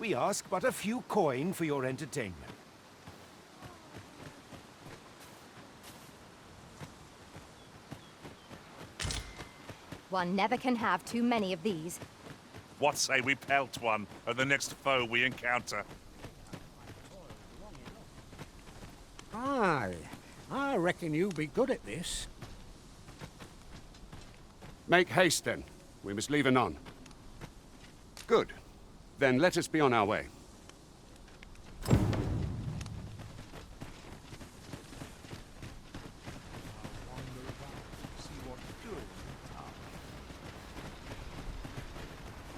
We ask but a few coin for your entertainment. One never can have too many of these. What say we pelt one at the next foe we encounter? Aye, I reckon you'll be good at this. Make haste, then. We must leave anon. Good. Then let us be on our way.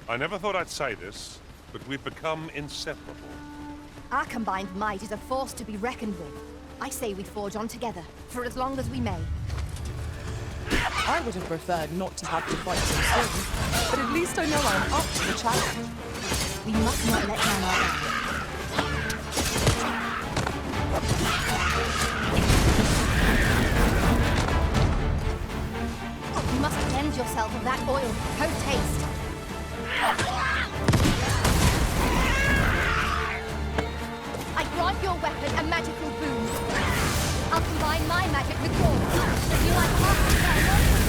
I never thought I'd say this, but we've become inseparable. Our combined might is a force to be reckoned with. I say we forge on together, for as long as we may. I would have preferred not to have to fight so soon, but at least I know I'm up to the challenge. We must not let down our guard. You must cleanse yourself of that oil. Post-haste. I grant your weapon a magical boon. I'll combine my magic with yours. If you like half the spell,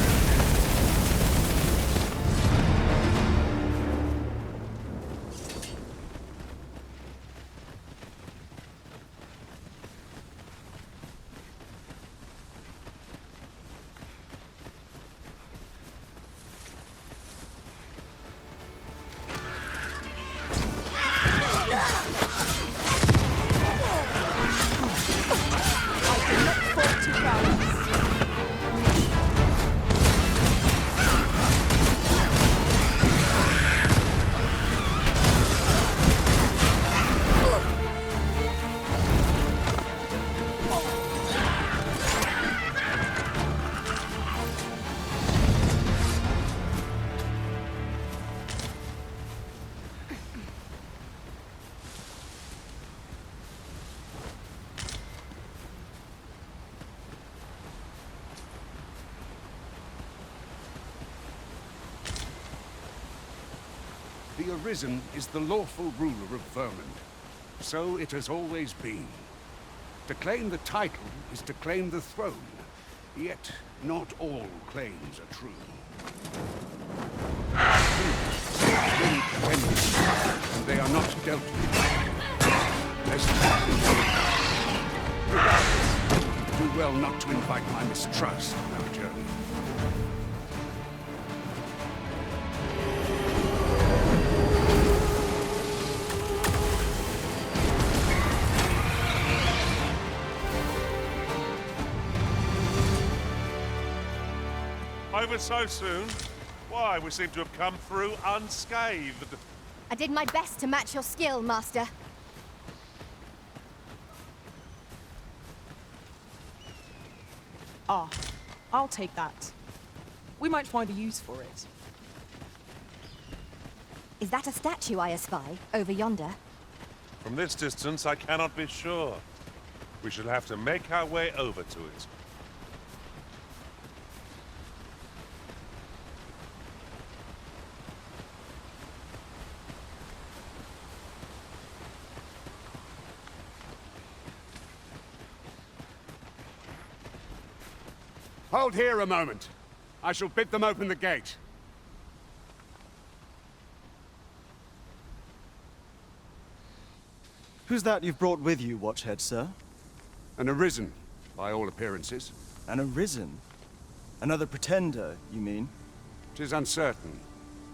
The Arisen is the lawful ruler of Vermund. So it has always been. To claim the title is to claim the throne. Yet, not all claims are true. Many pretenders, and they are not dealt with. Lest regardless, do well not to invite my mistrust on our journey. Over so soon? Why, we seem to have come through unscathed. I did my best to match your skill, Master. Ah, I'll take that. We might find a use for it. Is that a statue I espy, over yonder? From this distance, I cannot be sure. We shall have to make our way over to it. Hold here a moment. I shall bid them open the gate. Who's that you've brought with you, Watchhead, sir? An Arisen, by all appearances. An Arisen? Another pretender, you mean? 'Tis uncertain.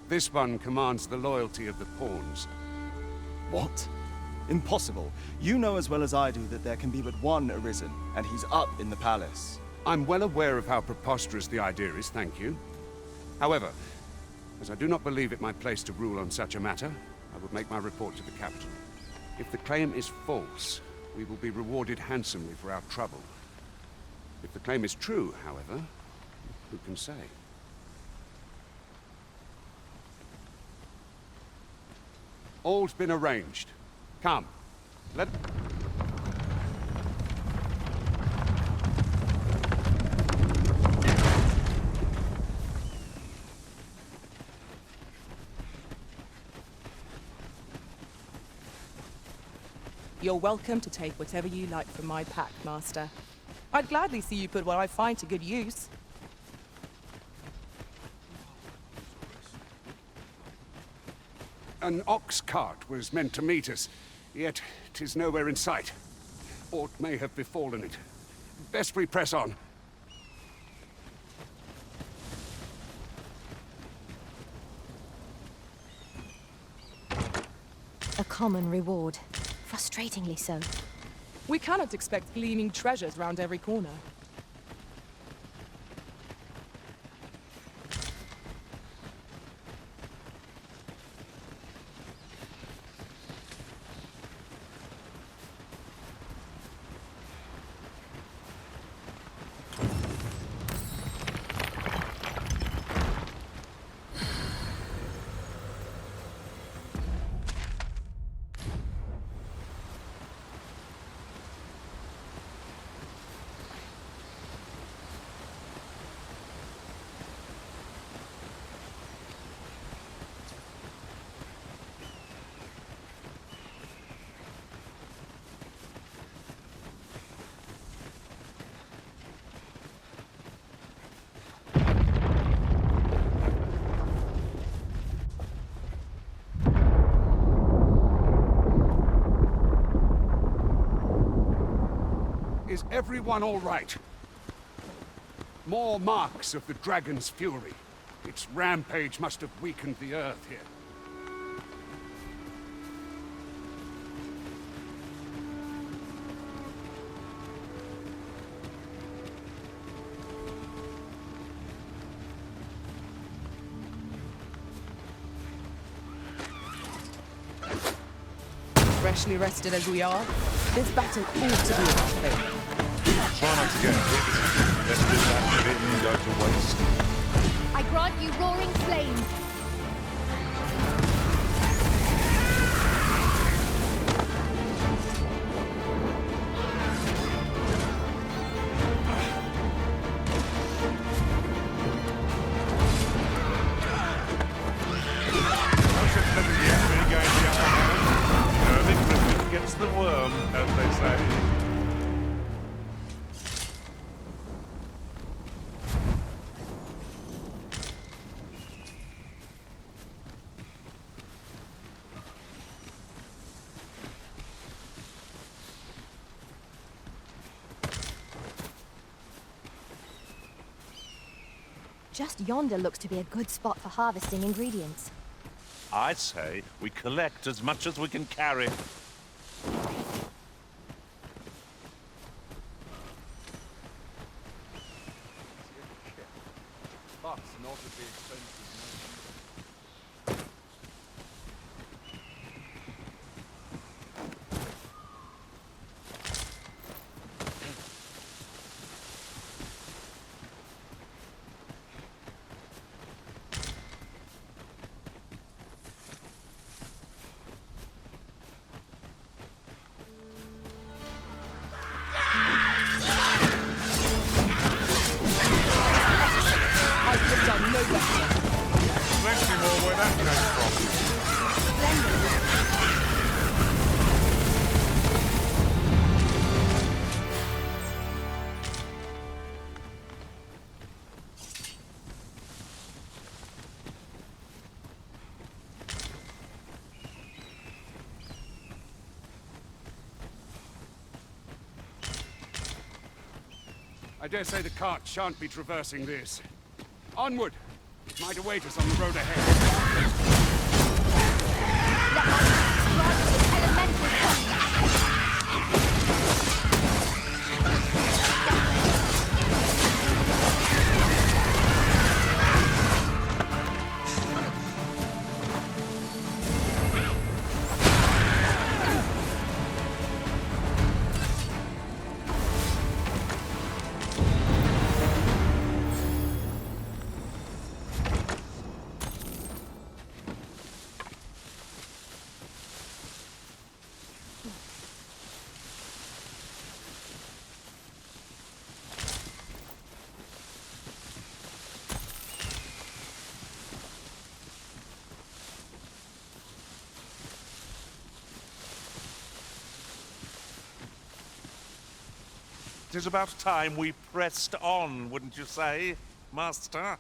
This one commands the loyalty of the pawns. What? Impossible. You know as well as I do that there can be but one Arisen, and he's up in the palace. I'm well aware of how preposterous the idea is, thank you. However, as I do not believe it my place to rule on such a matter, I will make my report to the capital. If the claim is false, we will be rewarded handsomely for our trouble. If the claim is true, however, who can say? All's been arranged. Come, let... You're welcome to take whatever you like from my pack, Master. I'd gladly see you put what I find to good use. An ox cart was meant to meet us, yet 'tis nowhere in sight. Aught may have befallen it. Best we press on. A common reward. Frustratingly so. We cannot expect gleaming treasures round every corner. Is everyone all right? More marks of the dragon's fury. Its rampage must have weakened the earth here. Freshly rested as we are, this battle ought to be our thing. Try not to get hit. Let's do that bit and go to waste. I grant you roaring flames. I should let the enemy gain the upper hand. Early Griffin gets the worm, as they say. Just yonder looks to be a good spot for harvesting ingredients. I say we collect as much as we can carry. But not at the expense of I could have done no better. Plenty more where that came from. I dare say the cart shan't be traversing this. Onward! It might await us on the road ahead. Let my strike with elemental thunder. It is about time we pressed on, wouldn't you say, Master?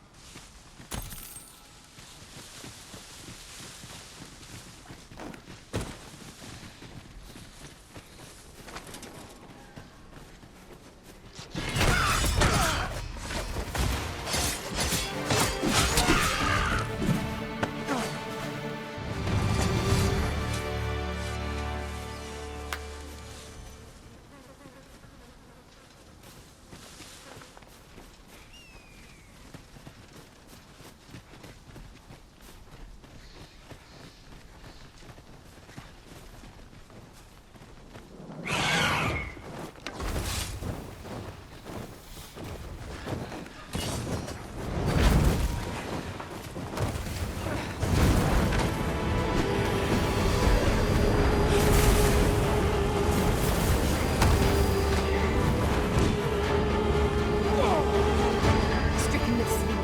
Stricken with sleep.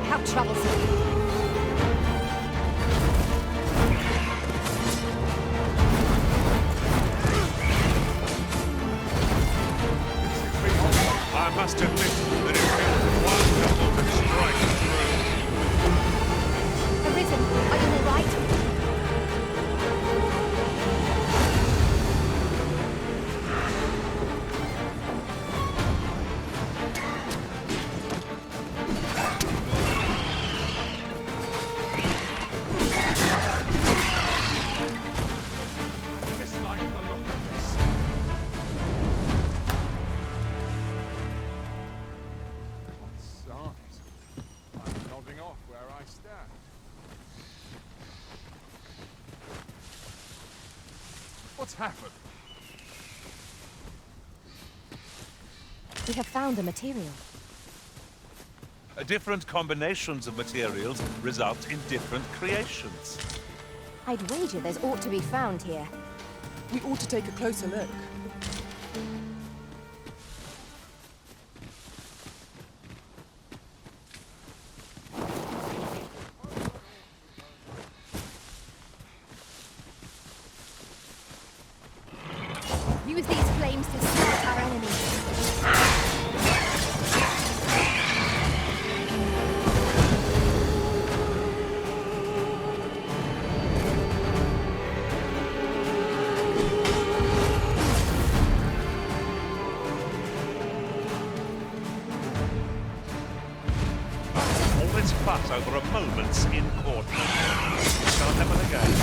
How troublesome. I must admit that it feels wonderful to strike through. Arisen, are you all right? Dislike the look of this. Size. I'm nodding off where I stand. What's happened? We have found a material. Different combinations of materials result in different creations. I'd wager there's ought to be found here. We ought to take a closer look. Use these flames to smite our enemies. All this fuss over a moment's in court. Start happen again.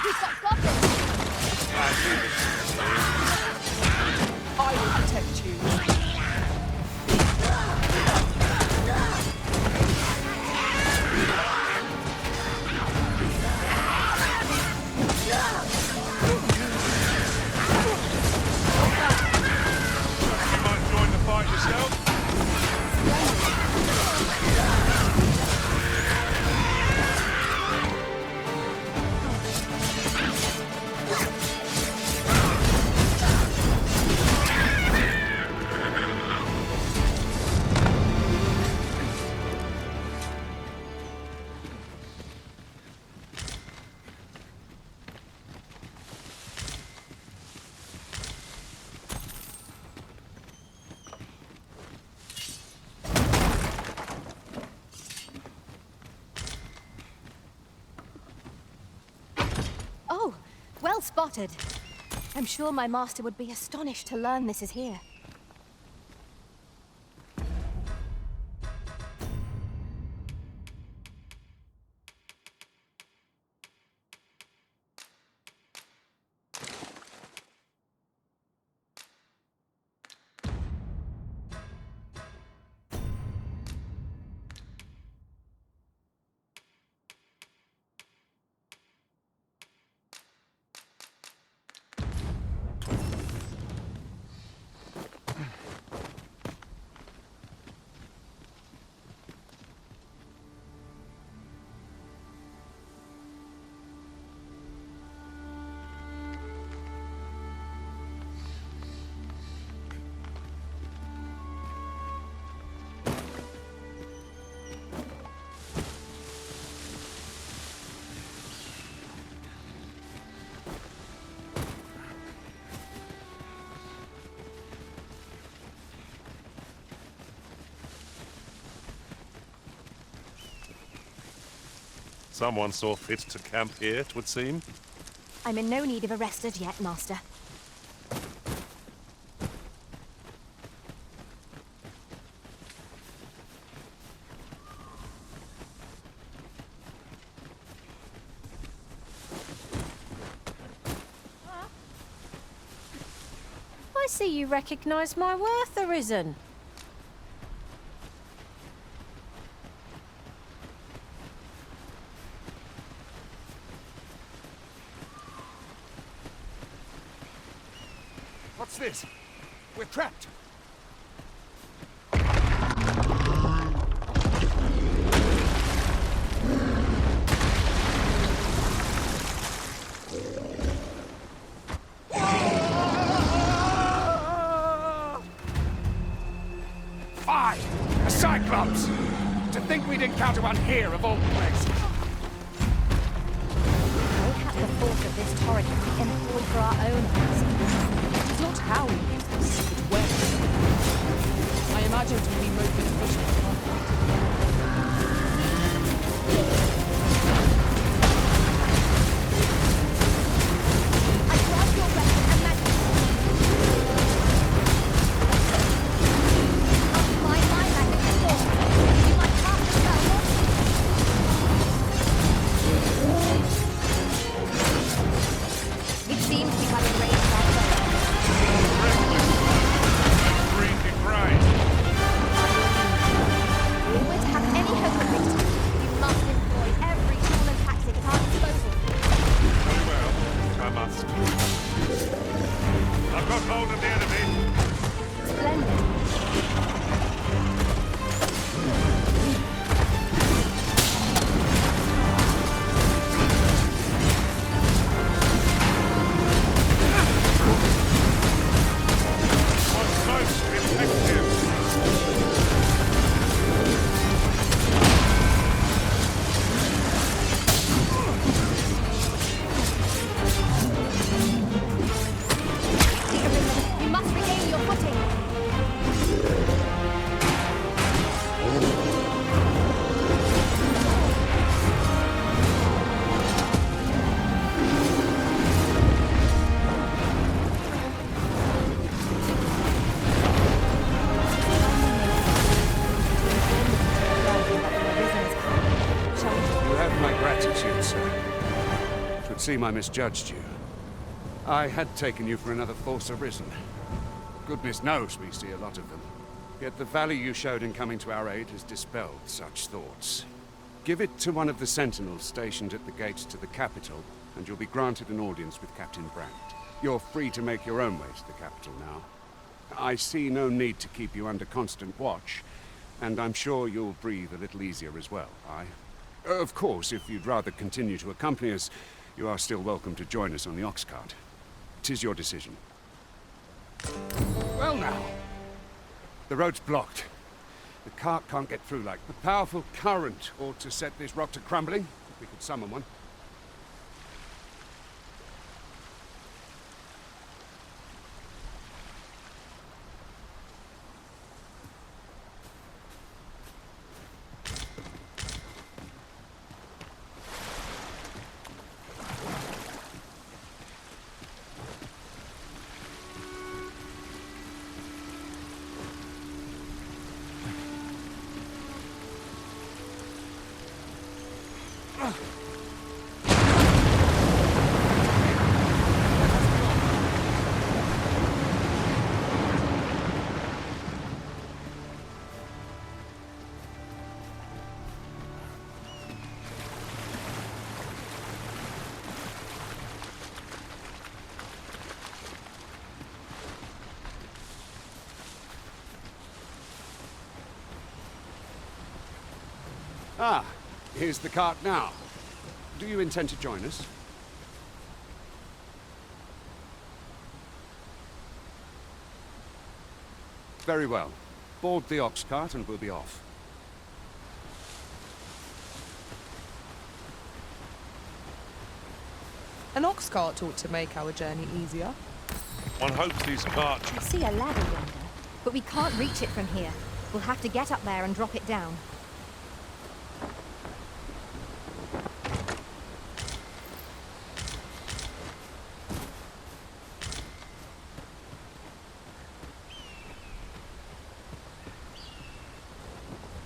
We've got goblins! I will protect you. You might join the fight yourself. Oh, well spotted. I'm sure my master would be astonished to learn this is here. Someone saw fit to camp here, it would seem. I'm in no need of a rest as yet, Master. I see you recognise my worth, Arisen. What's this? We're trapped. Fie! A Cyclops! To think we'd encounter one here of all places. Mayhap the force of this torrent can be employed for our own ends. It's not how we use this, it's when. I imagine it will be most beneficial. I grant your weapon and magic. I'll combine my magic with yours. You might cast a spell, won't you? It seems we have arranged our Green be bright. We're to have any hope of victory. We must employ every tool and tactic at our disposal. Very well, I must. I've got hold of the enemy. Splendid. Was most effective. You must regain your footing. You have my gratitude, sir. It would seem I misjudged you. I had taken you for another Force Arisen. Goodness knows we see a lot of them. Yet the value you showed in coming to our aid has dispelled such thoughts. Give it to one of the sentinels stationed at the gates to the capital, and you'll be granted an audience with Captain Brandt. You're free to make your own way to the capital now. I see no need to keep you under constant watch, and I'm sure you'll breathe a little easier as well, aye? Of course, if you'd rather continue to accompany us, you are still welcome to join us on the ox cart. 'Tis your decision. Well now, the road's blocked. The cart can't get through like. A powerful current ought to set this rock to crumbling, if we could summon one. Ah, here's the cart now. Do you intend to join us? Very well. Board the ox cart and we'll be off. An ox cart ought to make our journey easier. One hopes these carts. I see a ladder yonder, but we can't reach it from here. We'll have to get up there and drop it down.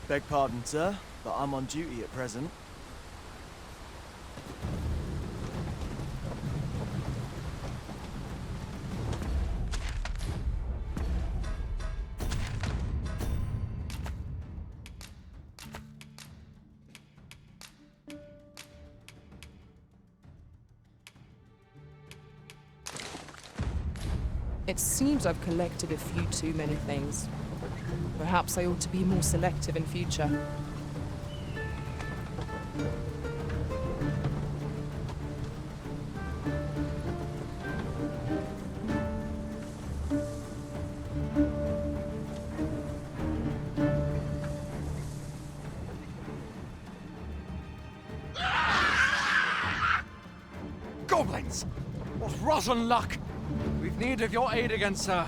Beg pardon, sir, but I'm on duty at present. It seems I've collected a few too many things. Perhaps I ought to be more selective in future. Goblins! What rotten luck! We've need of your aid again, sir.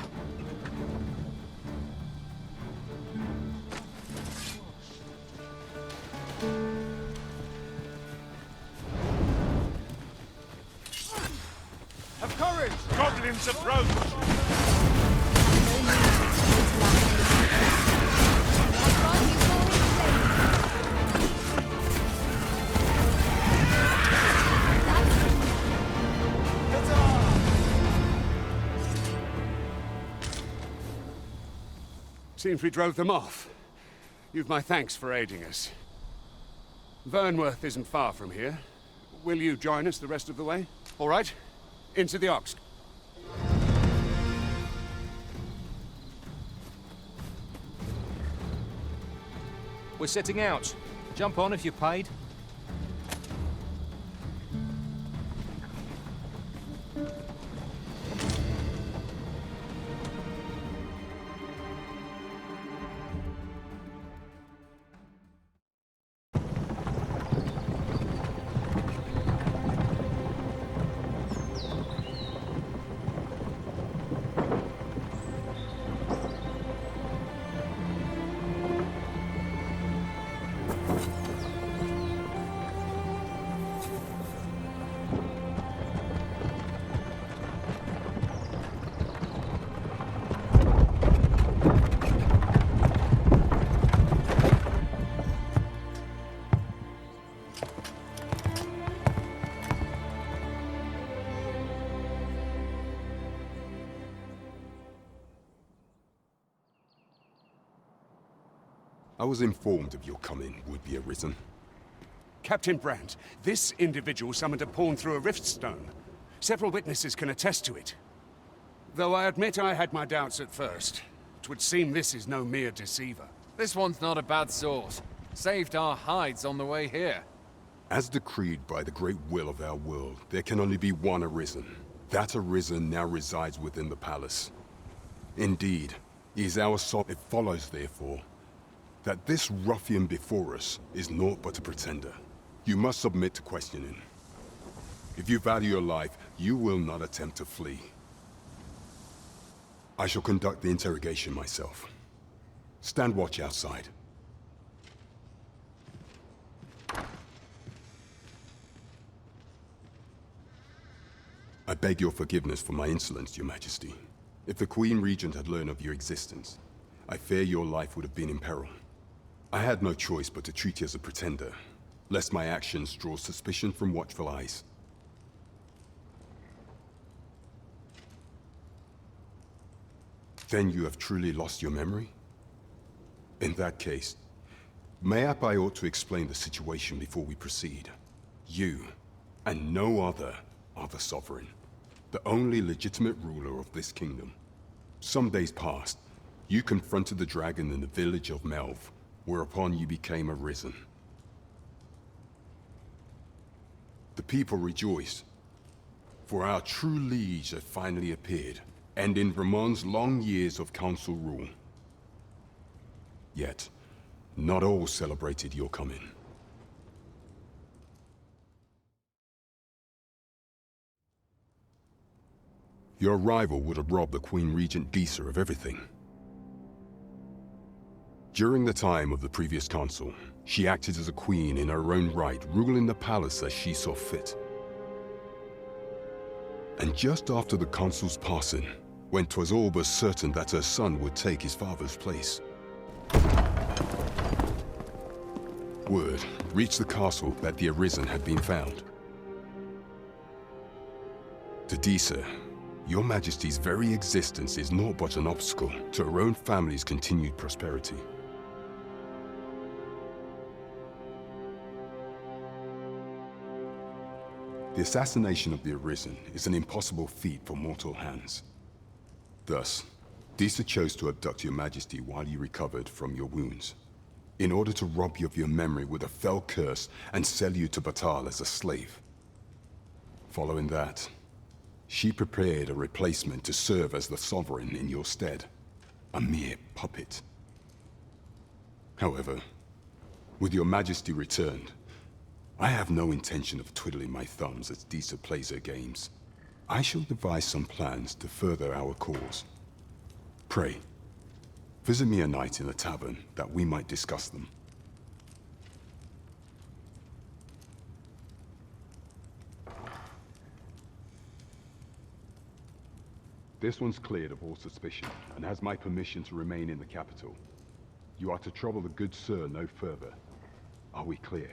Have courage! Goblins approach! Seems we drove them off. You've my thanks for aiding us. Vernworth isn't far from here. Will you join us the rest of the way? All right. Into the ox. We're setting out. Jump on if you're paid. I was informed of your coming would be arisen. Captain Brandt, this individual summoned a pawn through a rift stone. Several witnesses can attest to it. Though I admit I had my doubts at first. 'Twould seem this is no mere deceiver. This one's not a bad sort. Saved our hides on the way here. As decreed by the great will of our world, there can only be one arisen. That arisen now resides within the palace. Indeed, he is our soul. It follows, therefore, that this ruffian before us is naught but a pretender. You must submit to questioning. If you value your life, you will not attempt to flee. I shall conduct the interrogation myself. Stand watch outside. I beg your forgiveness for my insolence, Your Majesty. If the Queen Regent had learned of your existence, I fear your life would have been in peril. I had no choice but to treat you as a pretender, lest my actions draw suspicion from watchful eyes. Then you have truly lost your memory? In that case, mayhap I ought to explain the situation before we proceed. You, and no other, are the sovereign, the only legitimate ruler of this kingdom. Some days past, you confronted the dragon in the village of Melv, whereupon you became arisen. The people rejoiced, for our true liege had finally appeared, ending Ramon's long years of council rule. Yet, not all celebrated your coming. Your arrival would have robbed the Queen Regent Disa of everything. During the time of the previous council, she acted as a queen in her own right, ruling the palace as she saw fit. And just after the council's passing, when 'twas all but certain that her son would take his father's place, word reached the castle that the Arisen had been found. To Disa, your Majesty's very existence is naught but an obstacle to her own family's continued prosperity. The assassination of the Arisen is an impossible feat for mortal hands. Thus, Disa chose to abduct your Majesty while you recovered from your wounds, in order to rob you of your memory with a fell curse and sell you to Batal as a slave. Following that, she prepared a replacement to serve as the sovereign in your stead, a mere puppet. However, with your Majesty returned, I have no intention of twiddling my thumbs as Disa plays her games. I shall devise some plans to further our cause. Pray, visit me a night in the tavern that we might discuss them. This one's cleared of all suspicion and has my permission to remain in the capital. You are to trouble the good sir no further. Are we clear?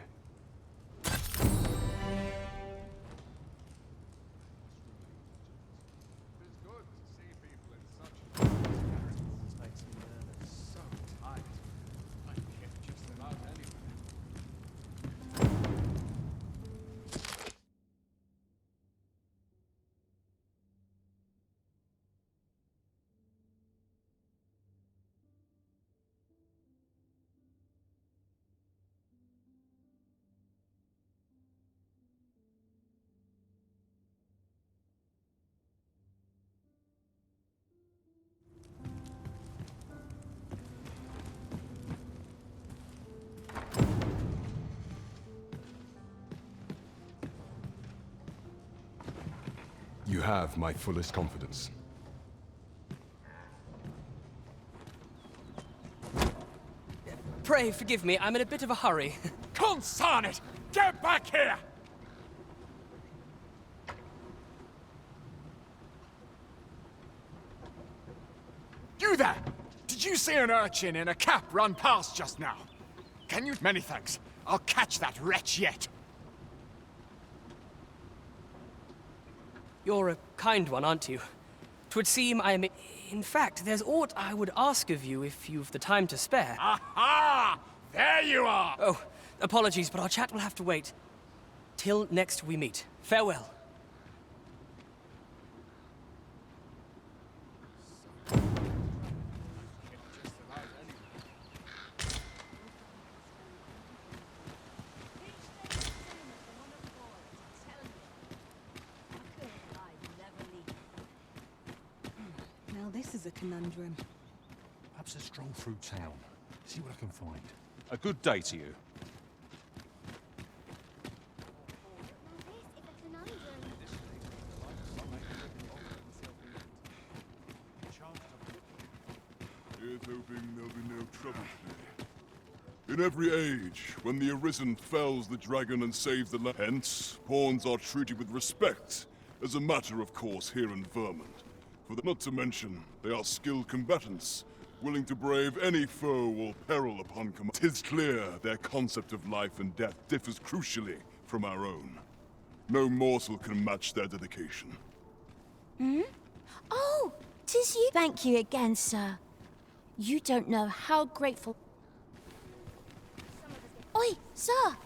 You have my fullest confidence. Pray forgive me, I'm in a bit of a hurry. Consarn it! Get back here! You there! Did you see an urchin in a cap run past just now? Can you? Many thanks. I'll catch that wretch yet. You're a kind one, aren't you? 'Twould seem I am... In fact, there's aught I would ask of you if you've the time to spare. Aha! There you are! Oh, apologies, but our chat will have to wait. Till next we meet. Farewell. This is a conundrum. Perhaps a stroll through town. See what I can find. A good day to you. Here's hoping there'll be no trouble today. In every age, when the Arisen fells the dragon and saves the land, hence, pawns are treated with respect, as a matter of course here in Vermont. Not to mention, they are skilled combatants, willing to brave any foe or peril upon command. 'Tis clear their concept of life and death differs crucially from our own. No morsel can match their dedication. Hmm? Oh, 'tis you. Thank you again, sir. You don't know how grateful... Oi, sir!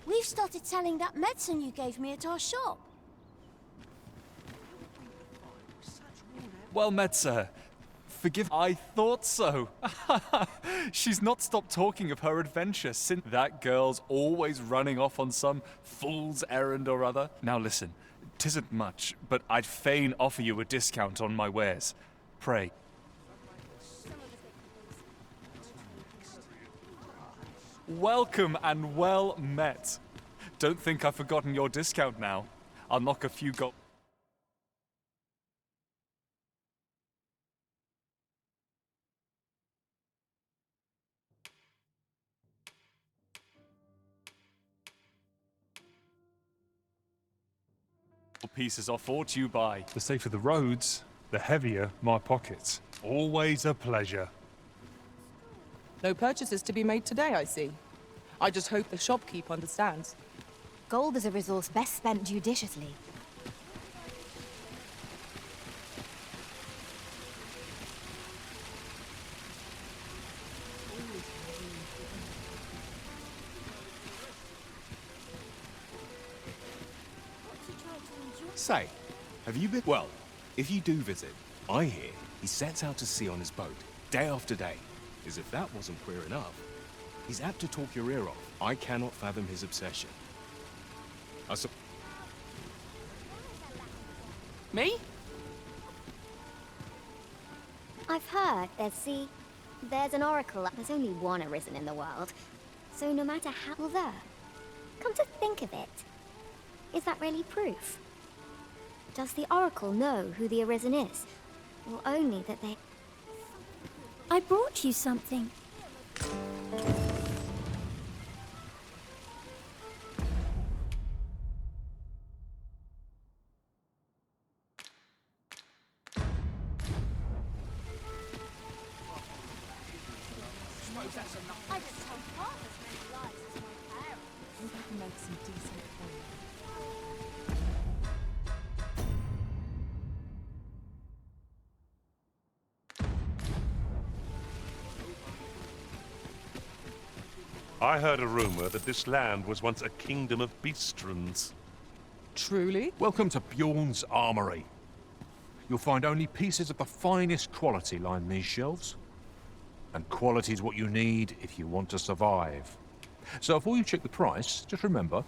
We've started selling that medicine you gave me at our shop. Well met, sir. Forgive... I thought so. She's not stopped talking of her adventure since... That girl's always running off on some fool's errand or other. Now listen, 'tisn't much, but I'd fain offer you a discount on my wares. Pray. Welcome and well met. Don't think I've forgotten your discount now. I'll knock a few gold... pieces off aught you buy. The safer the roads, the heavier my pockets. Always a pleasure. No purchases to be made today, I see. I just hope the shopkeep understands. Gold is a resource best spent judiciously. Say, have you been... Well, if you do visit, I hear he sets out to sea on his boat, day after day. As if that wasn't queer enough. He's apt to talk your ear off. I cannot fathom his obsession. Me? I've heard there's an oracle. There's only one arisen in the world. So no matter how... Well, there. Come to think of it, is that really proof? Does the oracle know who the arisen is? Or only that they... I brought you something. I just told half as many lies as my parents. We can make some decent coin. I heard a rumor that this land was once a kingdom of beastrons. Truly? Welcome to Bjorn's Armory. You'll find only pieces of the finest quality line these shelves. And quality is what you need if you want to survive. So before you check the price, just remember,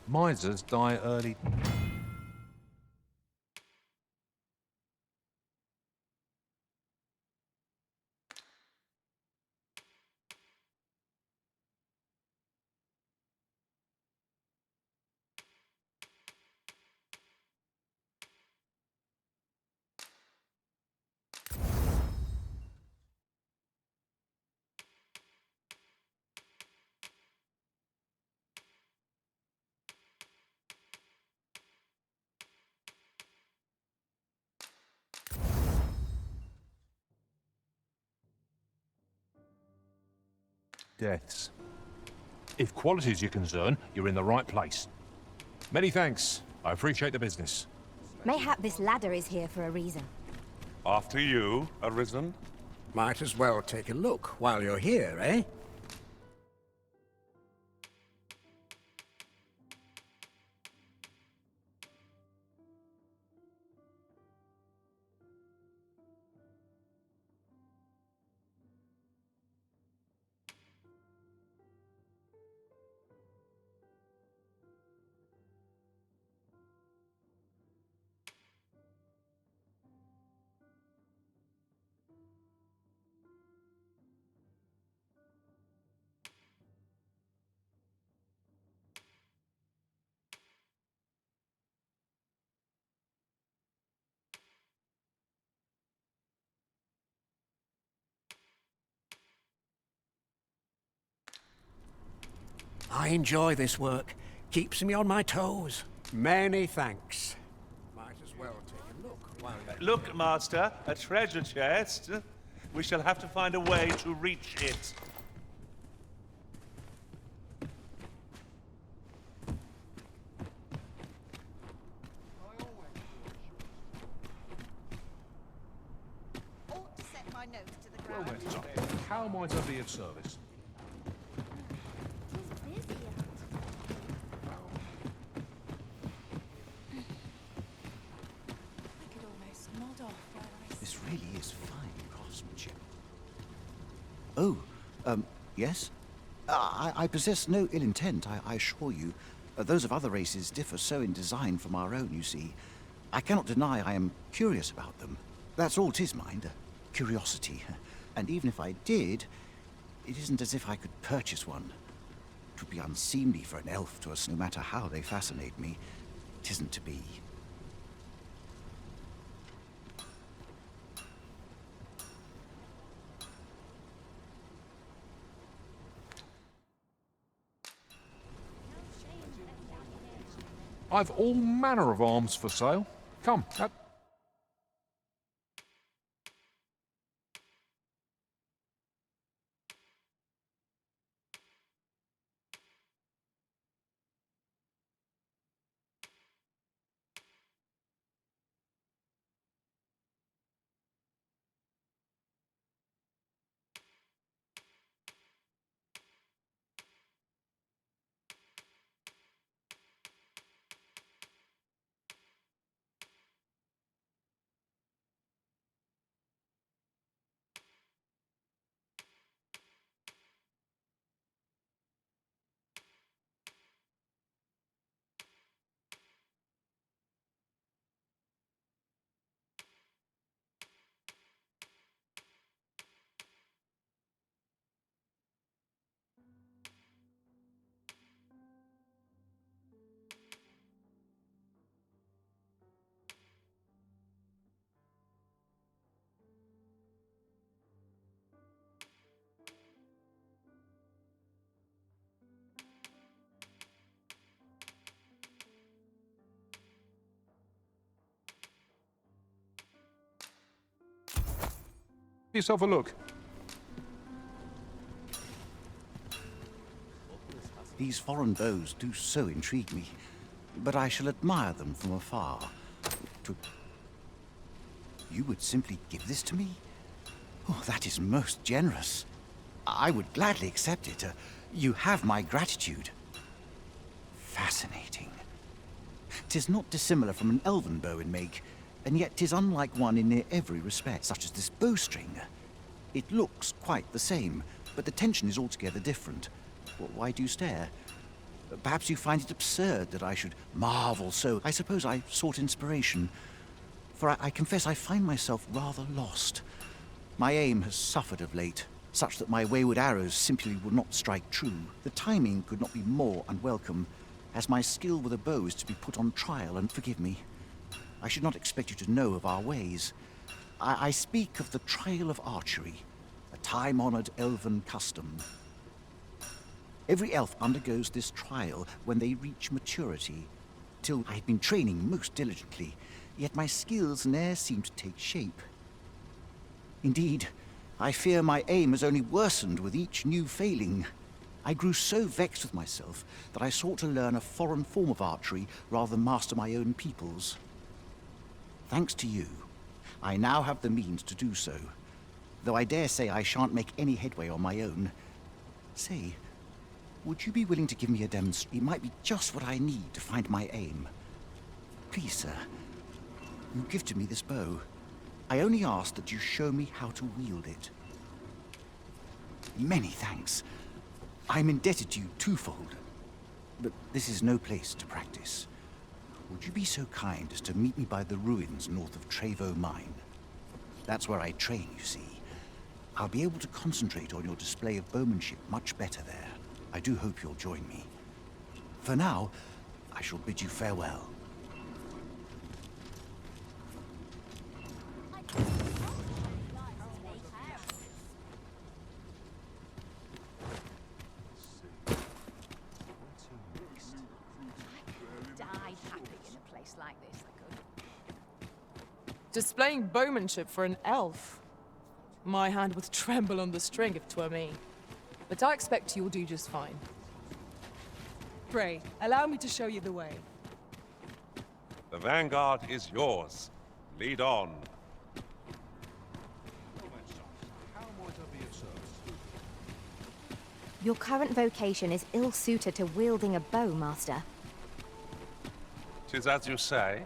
Misers die early. Deaths. If quality is your concern, you're in the right place. Many thanks. I appreciate the business. Mayhap this ladder is here for a reason. After you, Arisen. Might as well take a look while you're here, eh? I enjoy this work. Keeps me on my toes. Many thanks. Might as well take a look while you're... Look, Master, a treasure chest. We shall have to find a way to reach it. Ought to set my nose to the Well ground. met, sir. How might I be of service? This really is fine craftsmanship. Oh, yes? I possess no ill intent, I assure you. Those of other races differ so in design from our own, you see. I cannot deny I am curious about them. That's all 'tis, mind, curiosity. And even if I did, it isn't as if I could purchase one. It would be unseemly for an elf to us, no matter how they fascinate me. It isn't to be. I've all manner of arms for sale. Come. Yourself a look. These foreign bows do so intrigue me, but I shall admire them from afar. You would simply give this to me? Oh, that is most generous. I would gladly accept it. You have my gratitude. Fascinating. 'Tis not dissimilar from an elven bow in make, and yet 'tis unlike one in near every respect, such as this bowstring. It looks quite the same, but the tension is altogether different. Why do you stare? Perhaps you find it absurd that I should marvel so. I suppose I sought inspiration. For I confess I find myself rather lost. My aim has suffered of late, such that my wayward arrows simply would not strike true. The timing could not be more unwelcome, as my skill with a bow is to be put on trial, and forgive me. I should not expect you to know of our ways. I speak of the trial of archery, a time-honored elven custom. Every elf undergoes this trial when they reach maturity. Till I had been training most diligently, yet my skills ne'er seemed to take shape. Indeed, I fear my aim has only worsened with each new failing. I grew so vexed with myself that I sought to learn a foreign form of archery rather than master my own people's. Thanks to you, I now have the means to do so, though I dare say I shan't make any headway on my own. Say, would you be willing to give me a demonstration? It might be just what I need to find my aim. Please, sir, you gifted me this bow. I only ask that you show me how to wield it. Many thanks. I'm indebted to you twofold, but this is no place to practice. Would you be so kind as to meet me by the ruins north of Trevo Mine? That's where I train, you see. I'll be able to concentrate on your display of bowmanship much better there. I do hope you'll join me. For now, I shall bid you farewell. Displaying bowmanship for an elf. My hand would tremble on the string if 'twere me. But I expect you'll do just fine. Pray, allow me to show you the way. The vanguard is yours. Lead on. Your current vocation is ill-suited to wielding a bow, Master. 'Tis as you say.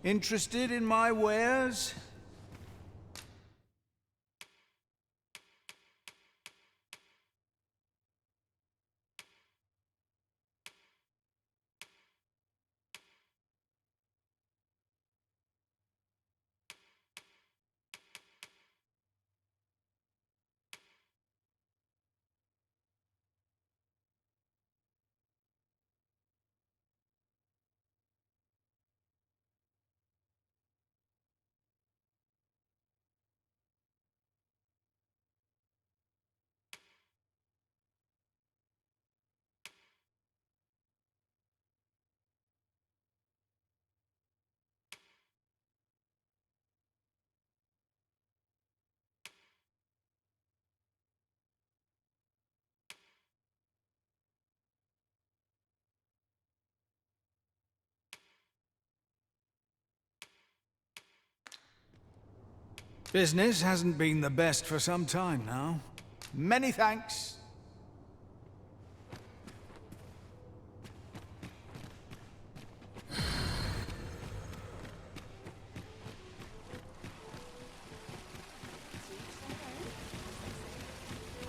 Interested in my wares? Business hasn't been the best for some time now. Many thanks.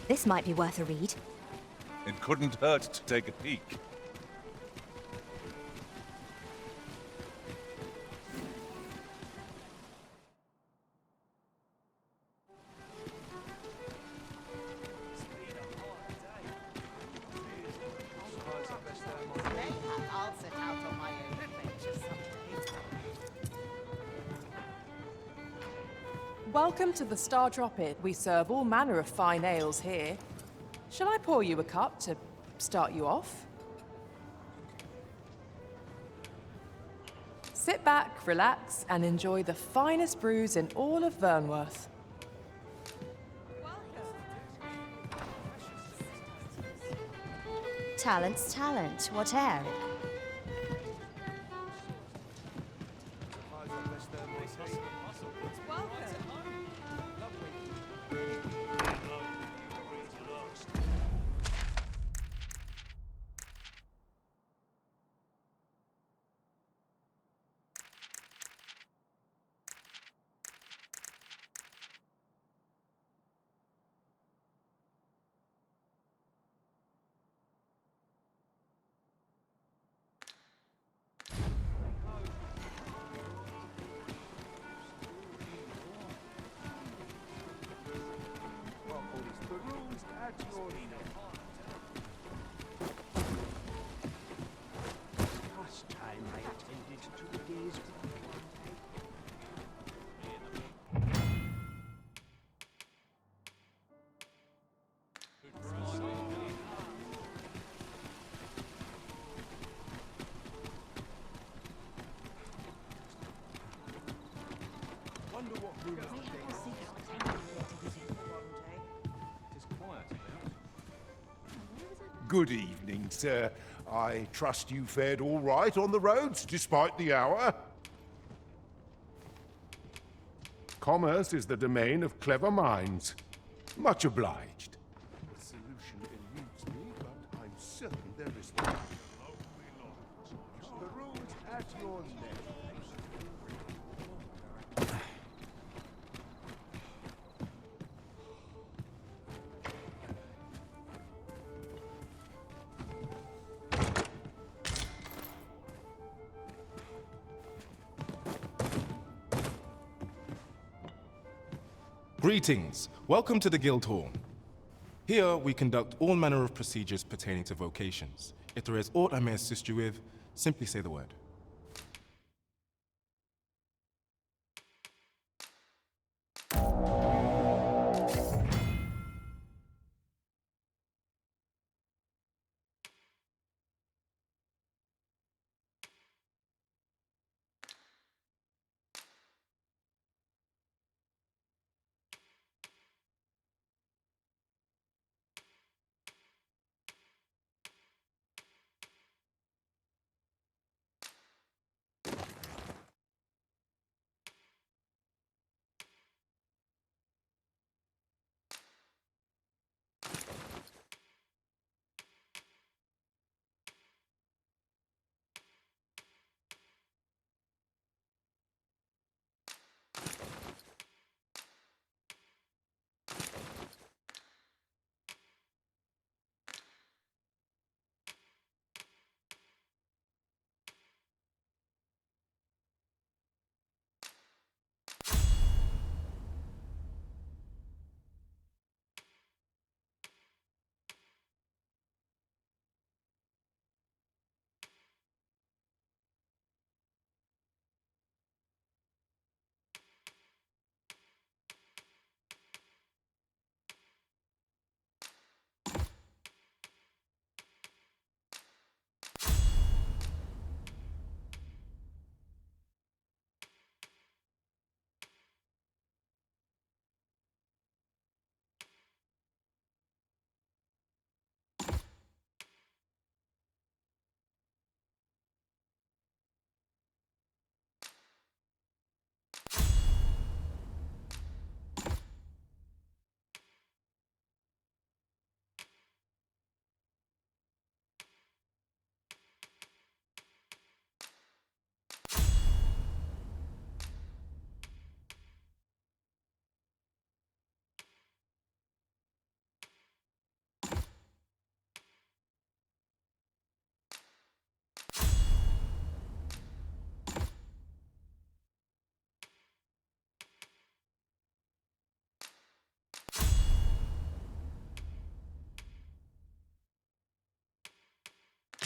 This might be worth a read. It couldn't hurt to take a peek. Welcome to the Star Drop Inn. We serve all manner of fine ales here. Shall I pour you a cup to start you off? Sit back, relax, and enjoy the finest brews in all of Vernworth. Talent's talent, whate'er. Last time I attended to the day's Wonder what rumors Good evening, sir. I trust you fared all right on the roads, despite the hour. Commerce is the domain of clever minds. Much obliged. The solution eludes me, but I'm certain there is one. The room's at your neck. Greetings. Welcome to the Guild Hall. Here, we conduct all manner of procedures pertaining to vocations. If there is aught I may assist you with, simply say the word.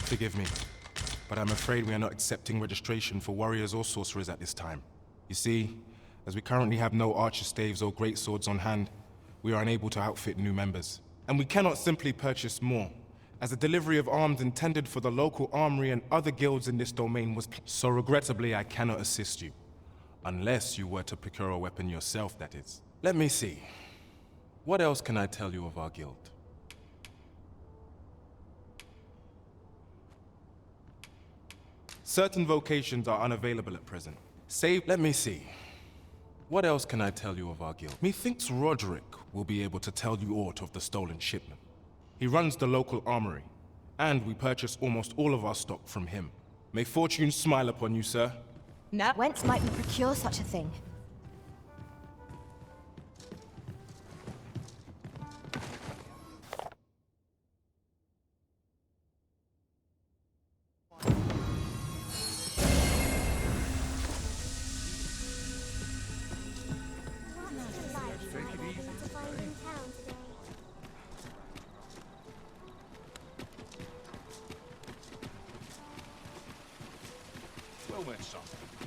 Forgive me, but I'm afraid we are not accepting registration for warriors or sorcerers at this time. You see, as we currently have no archer staves or greatswords on hand, we are unable to outfit new members. And we cannot simply purchase more, as the delivery of arms intended for the local armory and other guilds in this domain was so regrettably I cannot assist you. Unless you were to procure a weapon yourself, that is. Let me see. What else can I tell you of our guild? Certain vocations are unavailable at present. Let me see. What else can I tell you of our guild? Methinks Roderick will be able to tell you aught of the stolen shipment. He runs the local armory, and we purchase almost all of our stock from him. May fortune smile upon you, sir. Now, whence might we procure such a thing?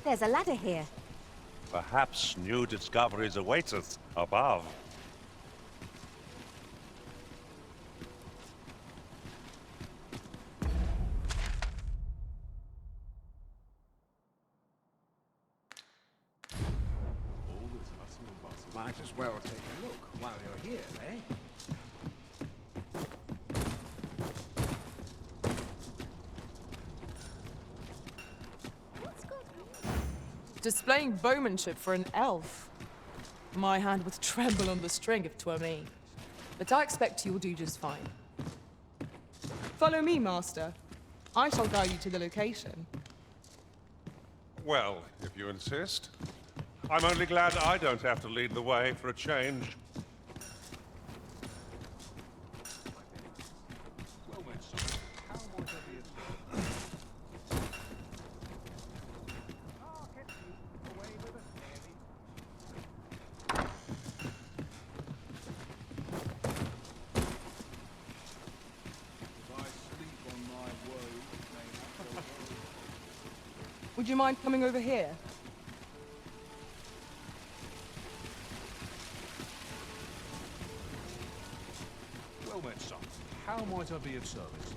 There's a ladder here. Perhaps new discoveries await us above. Might as well take a look while you're here, eh? Displaying bowmanship for an elf. My hand would tremble on the string if 'twere me. But I expect you'll do just fine. Follow me, Master. I shall guide you to the location. Well, if you insist. I'm only glad I don't have to lead the way for a change. Would you mind coming over here? Well met, son. How might I be of service?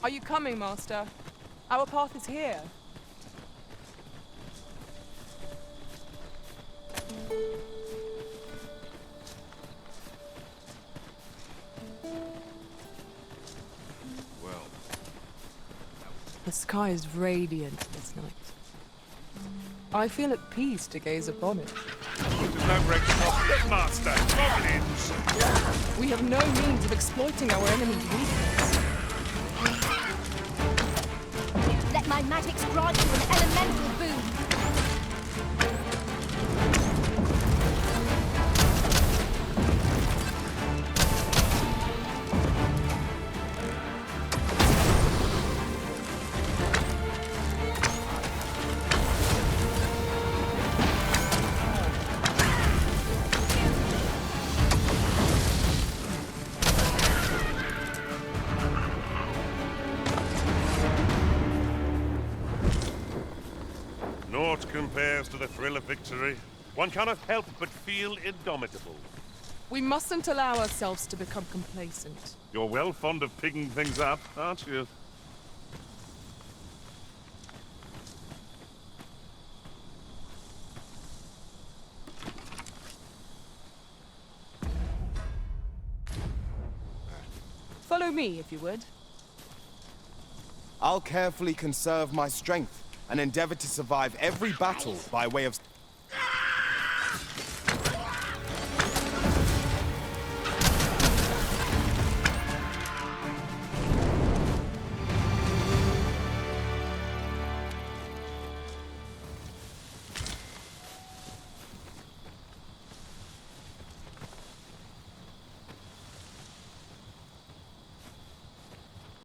Are you coming, Master? Our path is here. Well. The sky is radiant this night. I feel at peace to gaze upon it. There's no great prospect, Master. Goblins! We have no means of exploiting our enemy's weakness. Let my magics grant you an elemental boon. Naught compares to the thrill of victory. One cannot help but feel indomitable. We mustn't allow ourselves to become complacent. You're well fond of picking things up, aren't you? Follow me, if you would. I'll carefully conserve my strength and endeavor to survive every battle by way of